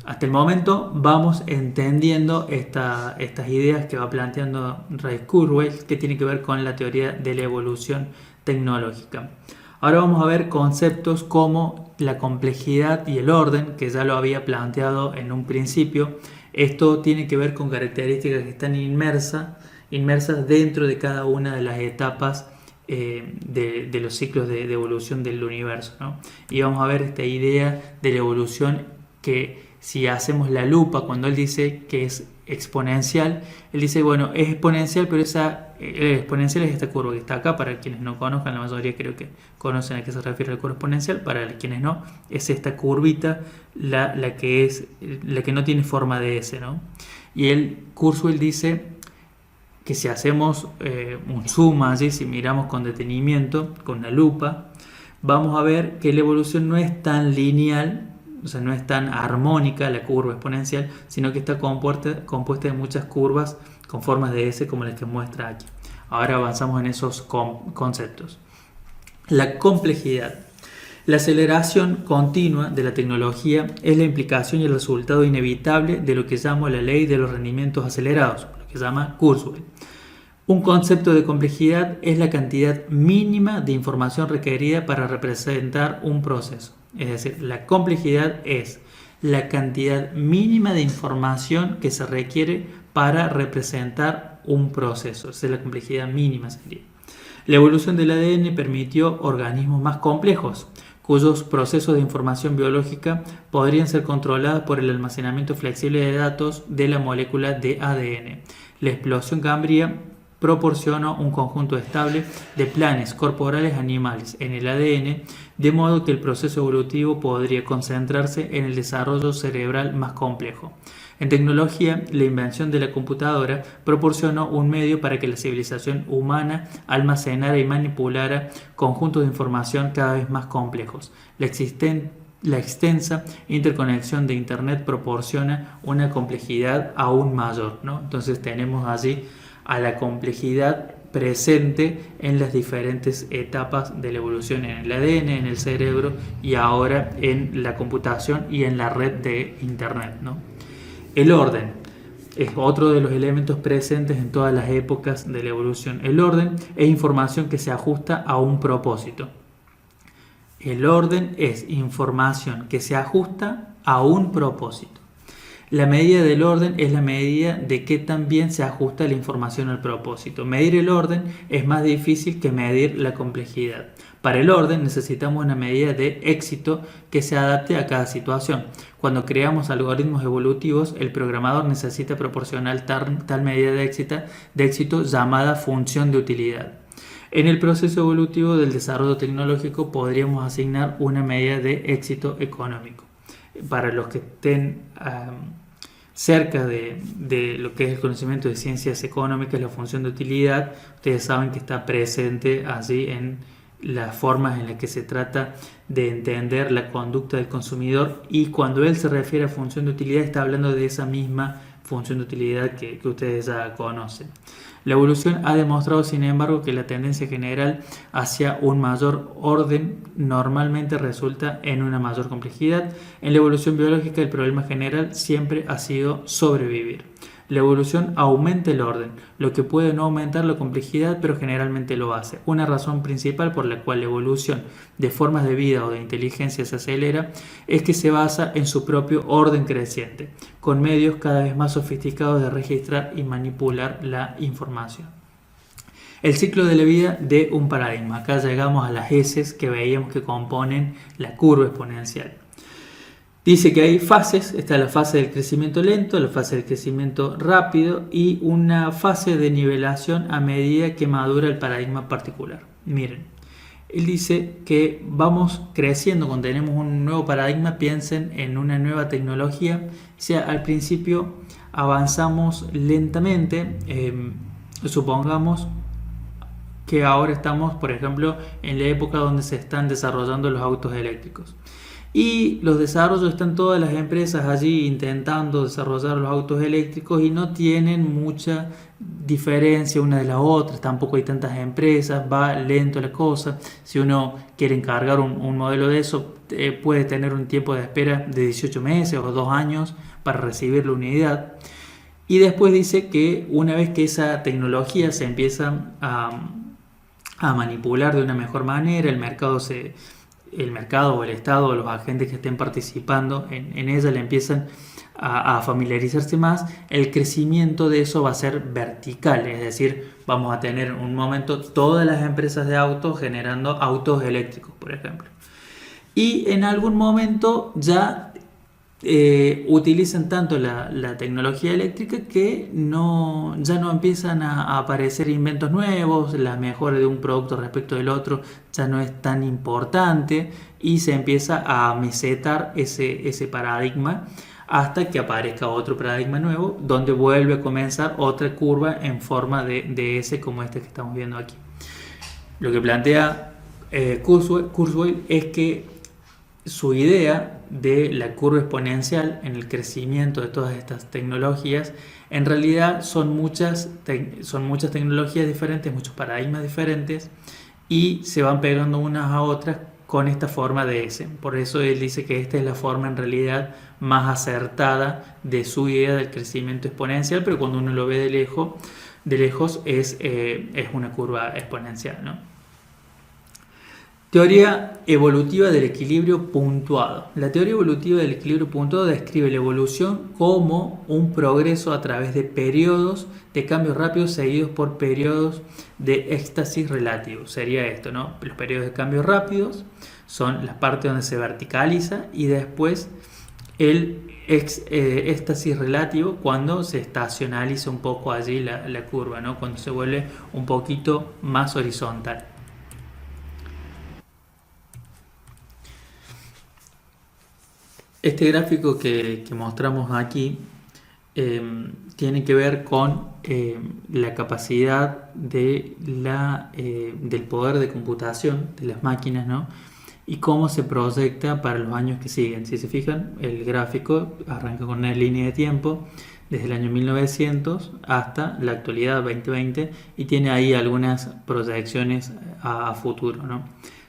Hasta el momento vamos entendiendo estas ideas que va planteando Ray Kurzweil, que tiene que ver con la teoría de la evolución tecnológica. Ahora vamos a ver conceptos como la complejidad y el orden, que ya lo había planteado en un principio. Esto tiene que ver con características que están inmersas dentro de cada una de las etapas de los ciclos de evolución del universo, ¿no? Y vamos a ver esta idea de la evolución que, si hacemos la lupa, cuando él dice que es exponencial, él dice, bueno, es exponencial, pero exponencial es esta curva que está acá. Para quienes no conozcan, la mayoría creo que conocen a qué se refiere la curva exponencial. Para quienes no, es esta curvita la que no tiene forma de S, ¿no? Y Kurzweil dice que si hacemos un zoom allí, si miramos con detenimiento, con la lupa, vamos a ver que la evolución no es tan lineal, o sea, no es tan armónica la curva exponencial, sino que está compuesta de muchas curvas con formas de S, como las que muestra aquí. Ahora avanzamos en esos conceptos. La complejidad. La aceleración continua de la tecnología es la implicación y el resultado inevitable de lo que llamo la ley de los rendimientos acelerados, lo que llama Kurzweil. Un concepto de complejidad es la cantidad mínima de información requerida para representar un proceso. Es decir, la complejidad es la cantidad mínima de información que se requiere para representar un proceso. Esa es la complejidad mínima, sería. La evolución del ADN permitió organismos más complejos, cuyos procesos de información biológica podrían ser controlados por el almacenamiento flexible de datos de la molécula de ADN. La explosión cámbrica proporcionó un conjunto estable de planes corporales animales en el ADN, de modo que el proceso evolutivo podría concentrarse en el desarrollo cerebral más complejo. En tecnología, la invención de la computadora proporcionó un medio para que la civilización humana almacenara y manipulara conjuntos de información cada vez más complejos. La extensa interconexión de Internet proporciona una complejidad aún mayor, ¿no? Entonces tenemos allí a la complejidad presente en las diferentes etapas de la evolución, en el ADN, en el cerebro y ahora en la computación y en la red de Internet, ¿no? El orden es otro de los elementos presentes en todas las épocas de la evolución. El orden es información que se ajusta a un propósito. El orden es información que se ajusta a un propósito. La medida del orden es la medida de qué tan bien se ajusta la información al propósito. Medir el orden es más difícil que medir la complejidad. Para el orden necesitamos una medida de éxito que se adapte a cada situación. Cuando creamos algoritmos evolutivos, el programador necesita proporcionar tal medida de éxito llamada función de utilidad. En el proceso evolutivo del desarrollo tecnológico podríamos asignar una medida de éxito económico. Para los que estén cerca de lo que es el conocimiento de ciencias económicas, la función de utilidad, ustedes saben que está presente allí en las formas en las que se trata de entender la conducta del consumidor, y cuando él se refiere a función de utilidad está hablando de esa misma función de utilidad que ustedes ya conocen. La evolución ha demostrado, sin embargo, que la tendencia general hacia un mayor orden normalmente resulta en una mayor complejidad. En la evolución biológica, el problema general siempre ha sido sobrevivir. La evolución aumenta el orden, lo que puede no aumentar la complejidad, pero generalmente lo hace. Una razón principal por la cual la evolución de formas de vida o de inteligencia se acelera es que se basa en su propio orden creciente, con medios cada vez más sofisticados de registrar y manipular la información. El ciclo de la vida de un paradigma. Acá llegamos a las S que veíamos que componen la curva exponencial. Dice que hay fases, está la fase del crecimiento lento, la fase del crecimiento rápido y una fase de nivelación a medida que madura el paradigma particular. Miren, él dice que vamos creciendo cuando tenemos un nuevo paradigma, piensen en una nueva tecnología, o sea, al principio avanzamos lentamente, supongamos que ahora estamos, por ejemplo, en la época donde se están desarrollando los autos eléctricos. Y los desarrollos, están todas las empresas allí intentando desarrollar los autos eléctricos y no tienen mucha diferencia una de las otras, tampoco hay tantas empresas, va lento la cosa. Si uno quiere encargar un modelo de eso, puede tener un tiempo de espera de 18 meses o 2 años para recibir la unidad. Y después dice que una vez que esa tecnología se empieza a manipular de una mejor manera, el mercado o el Estado o los agentes que estén participando en ella le empiezan a familiarizarse más, el crecimiento de eso va a ser vertical, es decir, vamos a tener en un momento todas las empresas de autos generando autos eléctricos, por ejemplo. Y en algún momento ya utilizan tanto la tecnología eléctrica que ya no empiezan a aparecer inventos nuevos, la mejora de un producto respecto del otro ya no es tan importante y se empieza a mesetar ese paradigma hasta que aparezca otro paradigma nuevo donde vuelve a comenzar otra curva en forma de S como este que estamos viendo aquí. Lo que plantea Kurzweil es que su idea de la curva exponencial en el crecimiento de todas estas tecnologías, en realidad son muchas tecnologías diferentes, muchos paradigmas diferentes y se van pegando unas a otras con esta forma de S. Por eso él dice que esta es la forma en realidad más acertada de su idea del crecimiento exponencial, pero cuando uno lo ve de lejos es una curva exponencial, ¿no? Teoría evolutiva del equilibrio puntuado. La teoría evolutiva del equilibrio puntuado describe la evolución como un progreso a través de periodos de cambios rápidos seguidos por periodos de éxtasis relativo. Sería esto, ¿no? Los periodos de cambios rápidos son las partes donde se verticaliza y después el éxtasis relativo cuando se estacionaliza un poco allí la curva, ¿no? Cuando se vuelve un poquito más horizontal. Este gráfico que mostramos aquí tiene que ver con la capacidad del poder de computación de las máquinas, ¿no? Y cómo se proyecta para los años que siguen. Si se fijan, el gráfico arranca con una línea de tiempo desde el año 1900 hasta la actualidad 2020 y tiene ahí algunas proyecciones a futuro, ¿no?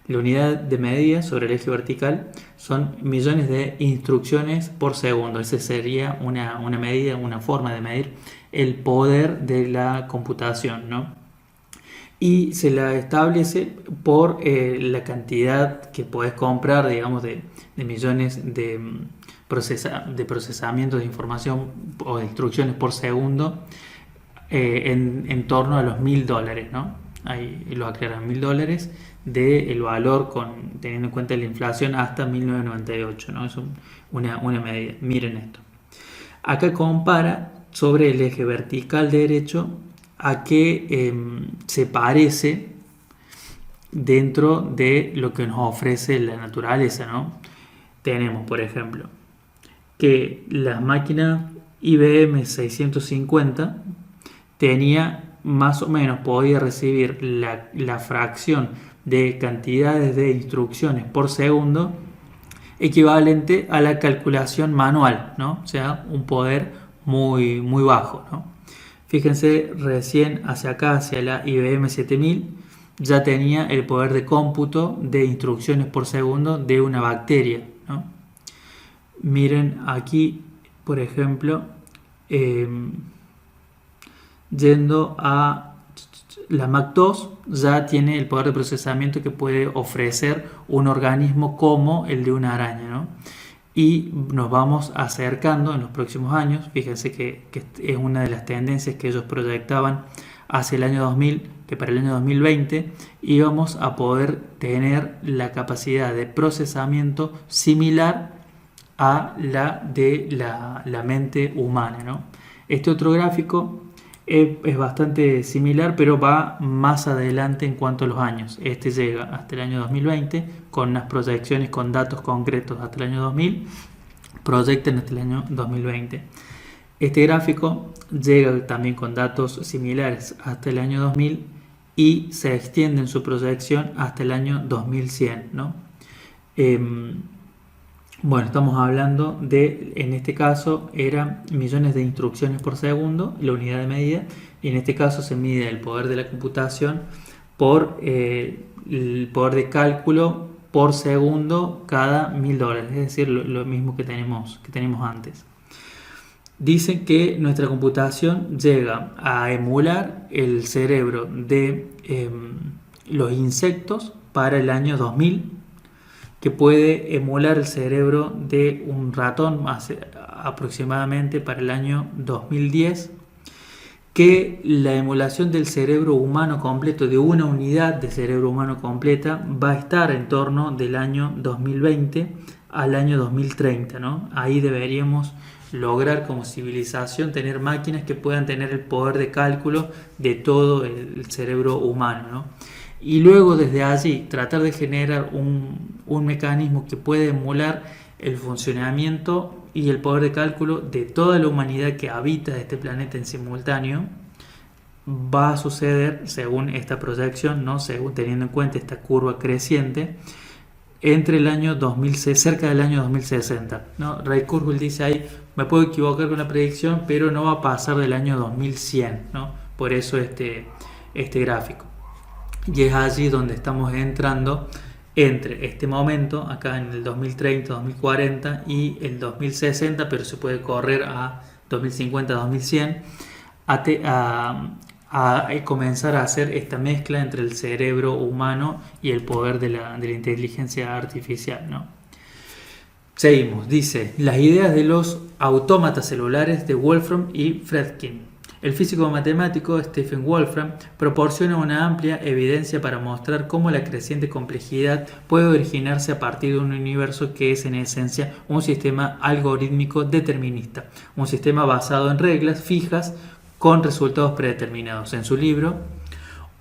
La unidad de medida sobre el eje vertical son millones de instrucciones por segundo. Esa sería una medida, una forma de medir el poder de la computación, ¿no? Y se la establece por la cantidad que puedes comprar, digamos, de millones de procesamientos de información o de instrucciones por segundo en torno a los $1000, ¿no? Ahí lo aclaran, $1000 del valor teniendo en cuenta la inflación hasta 1998, ¿no? Es una medida. Miren esto. Acá compara sobre el eje vertical derecho a qué se parece dentro de lo que nos ofrece la naturaleza, ¿no? Tenemos, por ejemplo, que la máquina IBM 650 tenía más o menos, podía recibir la fracción de cantidades de instrucciones por segundo equivalente a la calculación manual, ¿no? O sea, un poder muy, muy bajo, ¿no? Fíjense, recién hacia acá, hacia la IBM 7000, ya tenía el poder de cómputo de instrucciones por segundo de una bacteria, ¿no? Miren aquí, por ejemplo, yendo a la Mac 2 ya tiene el poder de procesamiento que puede ofrecer un organismo como el de una araña, ¿no? Y nos vamos acercando en los próximos años. Fíjense que es una de las tendencias que ellos proyectaban hacia el año 2000, que para el año 2020 íbamos a poder tener la capacidad de procesamiento similar a la de la mente humana, ¿no? Este otro gráfico es bastante similar, pero va más adelante en cuanto a los años. Este llega hasta el año 2020 con unas proyecciones con datos concretos hasta el año 2000, proyectan hasta el año 2020. Este gráfico llega también con datos similares hasta el año 2000 y se extiende en su proyección hasta el año 2100, ¿no? Bueno, estamos hablando de, en este caso, eran millones de instrucciones por segundo, la unidad de medida, y en este caso se mide el poder de la computación por el poder de cálculo por segundo cada $1000, es decir, lo mismo que tenemos antes. Dicen que nuestra computación llega a emular el cerebro de los insectos para el año 2000, que puede emular el cerebro de un ratón aproximadamente para el año 2010, que la emulación del cerebro humano completo, de una unidad de cerebro humano completa, va a estar en torno del año 2020 al año 2030, ¿no? Ahí deberíamos lograr como civilización tener máquinas que puedan tener el poder de cálculo de todo el cerebro humano, ¿no? Y luego desde allí tratar de generar un mecanismo que pueda emular el funcionamiento y el poder de cálculo de toda la humanidad que habita este planeta en simultáneo. Va a suceder, según esta proyección, ¿no? Según teniendo en cuenta esta curva creciente, entre el año 2060, cerca del año 2060, ¿no? Ray Kurzweil dice ahí, me puedo equivocar con la predicción, pero no va a pasar del año 2100, ¿no? Por eso este gráfico. Y es allí donde estamos entrando entre este momento, acá en el 2030, 2040 y el 2060, pero se puede correr a 2050, 2100, a comenzar a hacer esta mezcla entre el cerebro humano y el poder de la inteligencia artificial, ¿no? Seguimos, dice, las ideas de los autómatas celulares de Wolfram y Fredkin. El físico matemático Stephen Wolfram proporciona una amplia evidencia para mostrar cómo la creciente complejidad puede originarse a partir de un universo que es en esencia un sistema algorítmico determinista, un sistema basado en reglas fijas con resultados predeterminados. En su libro,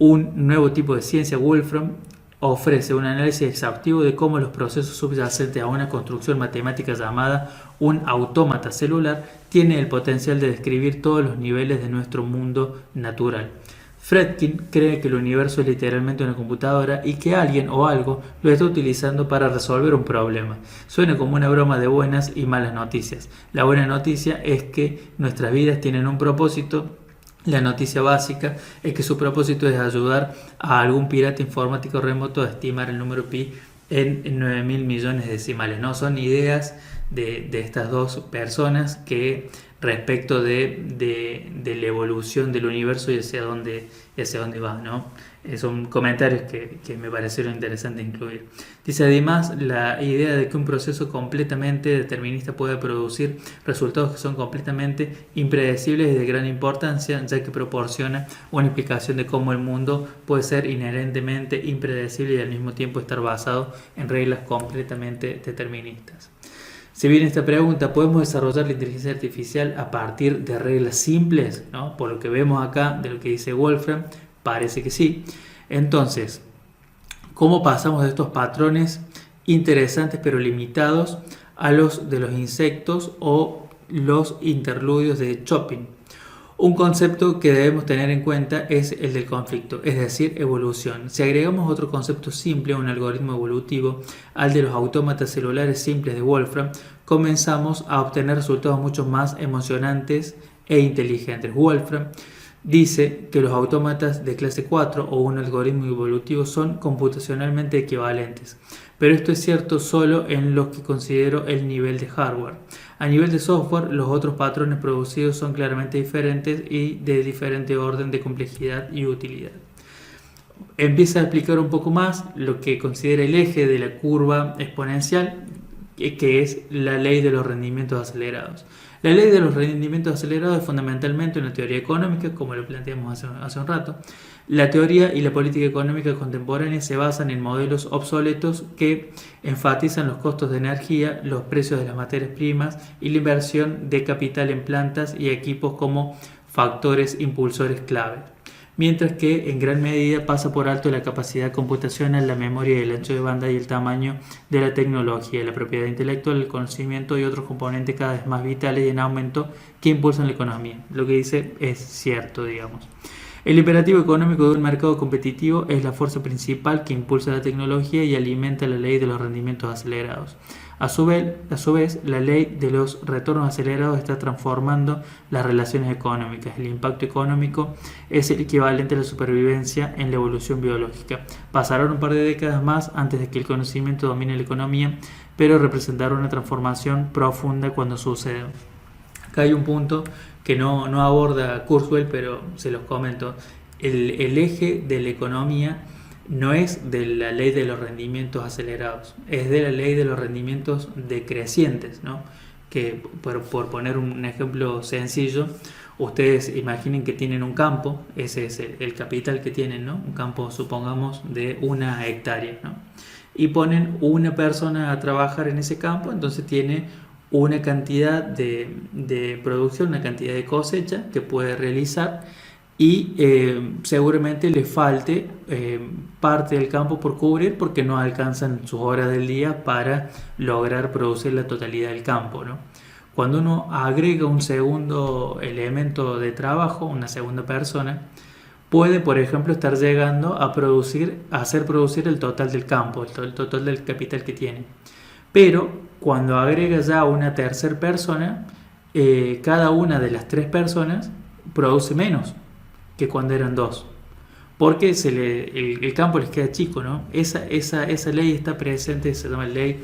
Un nuevo tipo de ciencia, Wolfram ofrece un análisis exhaustivo de cómo los procesos subyacentes a una construcción matemática llamada un autómata celular tiene el potencial de describir todos los niveles de nuestro mundo natural. Fredkin cree que el universo es literalmente una computadora y que alguien o algo lo está utilizando para resolver un problema. Suena como una broma de buenas y malas noticias. La buena noticia es que nuestras vidas tienen un propósito. La noticia básica es que su propósito es ayudar a algún pirata informático remoto a estimar el número pi en 9.000 millones de decimales, ¿no? Son ideas de estas dos personas que respecto de la evolución del universo y hacia dónde va, ¿no? Son comentarios que me parecieron interesantes incluir. Dice además la idea de que un proceso completamente determinista puede producir resultados que son completamente impredecibles y de gran importancia, ya que proporciona una explicación de cómo el mundo puede ser inherentemente impredecible y al mismo tiempo estar basado en reglas completamente deterministas. Si bien esta pregunta, ¿podemos desarrollar la inteligencia artificial a partir de reglas simples? ¿No? Por lo que vemos acá, de lo que dice Wolfram, parece que sí. Entonces, ¿cómo pasamos de estos patrones interesantes pero limitados a los de los insectos o los interludios de Chopin? Un concepto que debemos tener en cuenta es el del conflicto, es decir, evolución. Si agregamos otro concepto simple, un algoritmo evolutivo, al de los autómatas celulares simples de Wolfram, comenzamos a obtener resultados mucho más emocionantes e inteligentes. Wolfram dice que los autómatas de clase 4 o un algoritmo evolutivo son computacionalmente equivalentes, pero esto es cierto solo en lo que considero el nivel de hardware. A nivel de software, los otros patrones producidos son claramente diferentes y de diferente orden de complejidad y utilidad. Empieza a explicar un poco más lo que considera el eje de la curva exponencial, que es la ley de los rendimientos acelerados. La ley de los rendimientos acelerados es fundamentalmente una teoría económica, como lo planteamos hace un rato. La teoría y la política económica contemporánea se basan en modelos obsoletos que enfatizan los costos de energía, los precios de las materias primas y la inversión de capital en plantas y equipos como factores impulsores clave. Mientras que en gran medida pasa por alto la capacidad computacional, la memoria y el ancho de banda y el tamaño de la tecnología, la propiedad intelectual, el conocimiento y otros componentes cada vez más vitales y en aumento que impulsan la economía. Lo que dice es cierto, digamos. El imperativo económico de un mercado competitivo es la fuerza principal que impulsa la tecnología y alimenta la ley de los rendimientos acelerados. A su vez, la ley de los retornos acelerados está transformando las relaciones económicas. El impacto económico es el equivalente a la supervivencia en la evolución biológica. Pasarán un par de décadas más antes de que el conocimiento domine la economía, pero representará una transformación profunda cuando suceda. Acá hay un punto que no aborda Kurzweil, pero se los comento. El eje de la economía no es de la ley de los rendimientos acelerados, es de la ley de los rendimientos decrecientes, ¿no? Que por poner un ejemplo sencillo, ustedes imaginen que tienen un campo, ese es el capital que tienen, ¿no? Un campo, supongamos, de 1 hectárea, ¿no? Y ponen una persona a trabajar en ese campo, entonces tiene una cantidad de producción, una cantidad de cosecha que puede realizar, y seguramente le falte parte del campo por cubrir porque no alcanzan sus horas del día para lograr producir la totalidad del campo, ¿no? Cuando uno agrega un segundo elemento de trabajo, una segunda persona, puede, por ejemplo, estar llegando a hacer producir el total del campo, el total del capital que tiene. Pero cuando agrega ya una tercera persona, cada una de las 3 personas produce menos que cuando eran 2, porque el campo les queda chico, ¿no? Esa ley está presente, se llama ley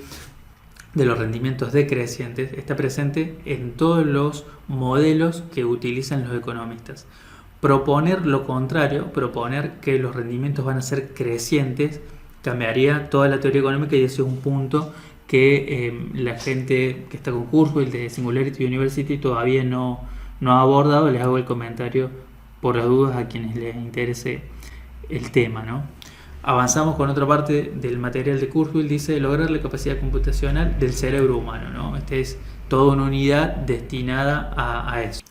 de los rendimientos decrecientes, está presente en todos los modelos que utilizan los economistas. Proponer lo contrario, proponer que los rendimientos van a ser crecientes, cambiaría toda la teoría económica, y ese es un punto que la gente que está con Kurzweil de Singularity University todavía no ha abordado. Les hago el comentario por las dudas a quienes les interese el tema, ¿no? Avanzamos con otra parte del material de Kurzweil. Dice lograr la capacidad computacional del cerebro humano, ¿no? Esta es toda una unidad destinada a eso.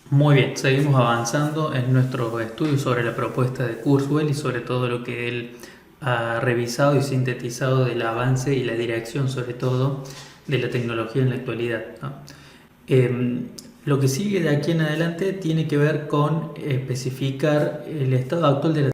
Muy bien, seguimos avanzando en nuestro estudio sobre la propuesta de Kurzweil y sobre todo lo que él ha revisado y sintetizado del avance y la dirección, sobre todo, de la tecnología en la actualidad, ¿no? Lo que sigue de aquí en adelante tiene que ver con especificar el estado actual de la